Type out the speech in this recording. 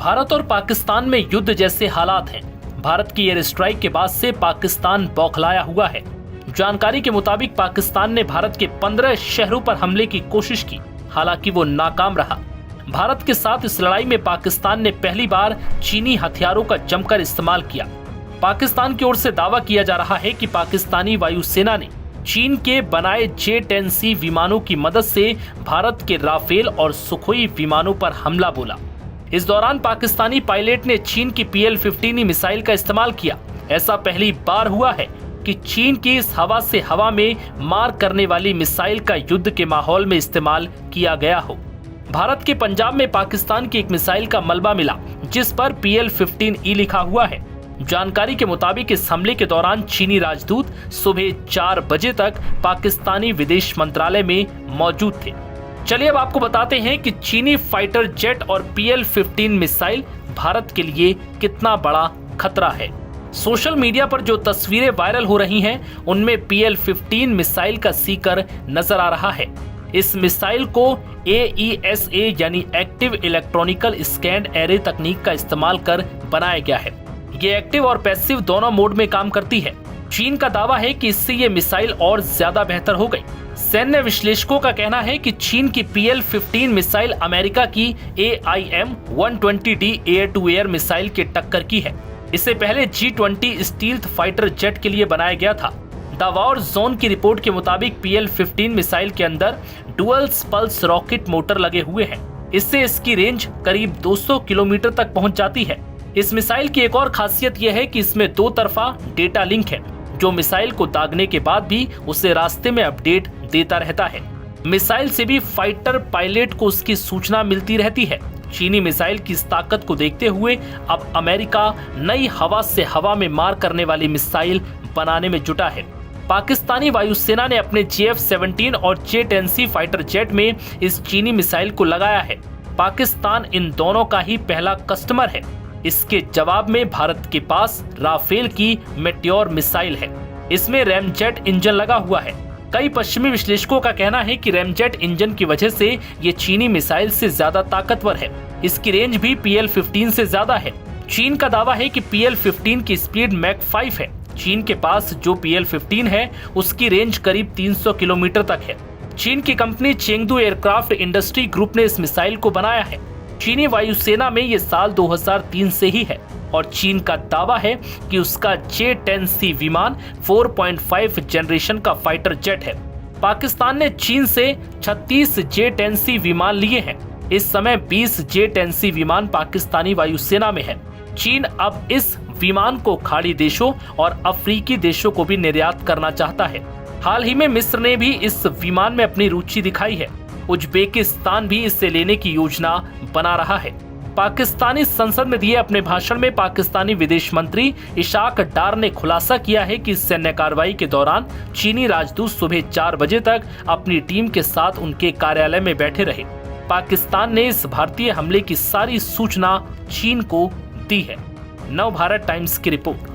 भारत और पाकिस्तान में युद्ध जैसे हालात हैं। भारत की एयर स्ट्राइक के बाद से पाकिस्तान बौखलाया हुआ है। जानकारी के मुताबिक पाकिस्तान ने भारत के 15 शहरों पर हमले की कोशिश की, हालांकि वो नाकाम रहा। भारत के साथ इस लड़ाई में पाकिस्तान ने पहली बार चीनी हथियारों का जमकर इस्तेमाल किया। पाकिस्तान की ओर से दावा किया जा रहा है कि पाकिस्तानी वायुसेना ने चीन के बनाए J-10C विमानों की मदद से भारत के राफेल और सुखोई विमानों पर हमला बोला। इस दौरान पाकिस्तानी पायलट ने चीन की PL-15 मिसाइल का इस्तेमाल किया। ऐसा पहली बार हुआ है कि चीन की इस हवा से हवा में मार करने वाली मिसाइल का युद्ध के माहौल में इस्तेमाल किया गया हो। भारत के पंजाब में पाकिस्तान की एक मिसाइल का मलबा मिला, जिस पर PL-15E लिखा हुआ है। जानकारी के मुताबिक इस हमले के दौरान चीनी राजदूत सुबह 4 बजे तक पाकिस्तानी विदेश मंत्रालय में मौजूद थे। चलिए अब आपको बताते हैं कि चीनी फाइटर जेट और PL-15 मिसाइल भारत के लिए कितना बड़ा खतरा है। सोशल मीडिया पर जो तस्वीरें वायरल हो रही हैं, उनमें PL-15 मिसाइल का सीकर नजर आ रहा है। इस मिसाइल को AESA यानी एक्टिव इलेक्ट्रॉनिकल स्कैंड एरे तकनीक का इस्तेमाल कर बनाया गया है। ये एक्टिव और पैसिव दोनों मोड में काम करती है। चीन का दावा है कि इससे ये मिसाइल और ज्यादा बेहतर हो गई। सैन्य विश्लेषकों का कहना है कि चीन की PL-15 मिसाइल अमेरिका की AIM-120D air to air missile के टक्कर की है। इससे पहले G-20 स्टील्थ फाइटर जेट के लिए बनाया गया था। द वॉर जोन की रिपोर्ट के मुताबिक PL-15 मिसाइल के अंदर डुअल पल्स रॉकेट मोटर लगे हुए हैं। इससे इसकी रेंज करीब 200 किलोमीटर तक पहुंच जाती है। इस मिसाइल की एक और खासियत यह है कि इसमें 2 तरफा डेटा लिंक है, जो मिसाइल को दागने के बाद भी उसे रास्ते में अपडेट देता रहता है। मिसाइल से भी फाइटर पायलट को उसकी सूचना मिलती रहती है। चीनी मिसाइल की इस ताकत को देखते हुए अब अमेरिका नई हवा से हवा में मार करने वाली मिसाइल बनाने में जुटा है। पाकिस्तानी वायुसेना ने अपने JF-17 और J-10C फाइटर जेट में इस चीनी मिसाइल को लगाया है। पाकिस्तान इन दोनों का ही पहला कस्टमर है। इसके जवाब में भारत के पास राफेल की मेट्योर मिसाइल है। इसमें रैमजेट इंजन लगा हुआ है। कई पश्चिमी विश्लेषकों का कहना है कि रैमजेट इंजन की वजह से ये चीनी मिसाइल से ज्यादा ताकतवर है। इसकी रेंज भी PL-15 से ज्यादा है। चीन का दावा है कि PL-15 की स्पीड मैक 5 है। चीन के पास जो PL-15 है, उसकी रेंज करीब 300 किलोमीटर तक है। चीन की company Chengdu aircraft industry group ने इस मिसाइल को बनाया है। चीनी वायुसेना में ये साल 2003 से ही है और चीन का दावा है कि उसका J-10C विमान 4.5 जनरेशन का फाइटर जेट है। पाकिस्तान ने चीन से 36 J-10C विमान लिए हैं। इस समय 20 J-10C विमान पाकिस्तानी वायुसेना में है। चीन अब इस विमान को खाड़ी देशों और अफ्रीकी देशों को भी निर्यात करना चाहता है। हाल ही में मिस्र ने भी इस विमान में अपनी रुचि दिखाई है। उज्बेकिस्तान भी इससे लेने की योजना बना रहा है। पाकिस्तानी संसद में दिए अपने भाषण में पाकिस्तानी विदेश मंत्री इशाक डार ने खुलासा किया है कि सैन्य कार्रवाई के दौरान चीनी राजदूत सुबह 4 बजे तक अपनी टीम के साथ उनके कार्यालय में बैठे रहे। पाकिस्तान ने इस भारतीय हमले की सारी सूचना चीन को दी है। नव भारत टाइम्स की रिपोर्ट।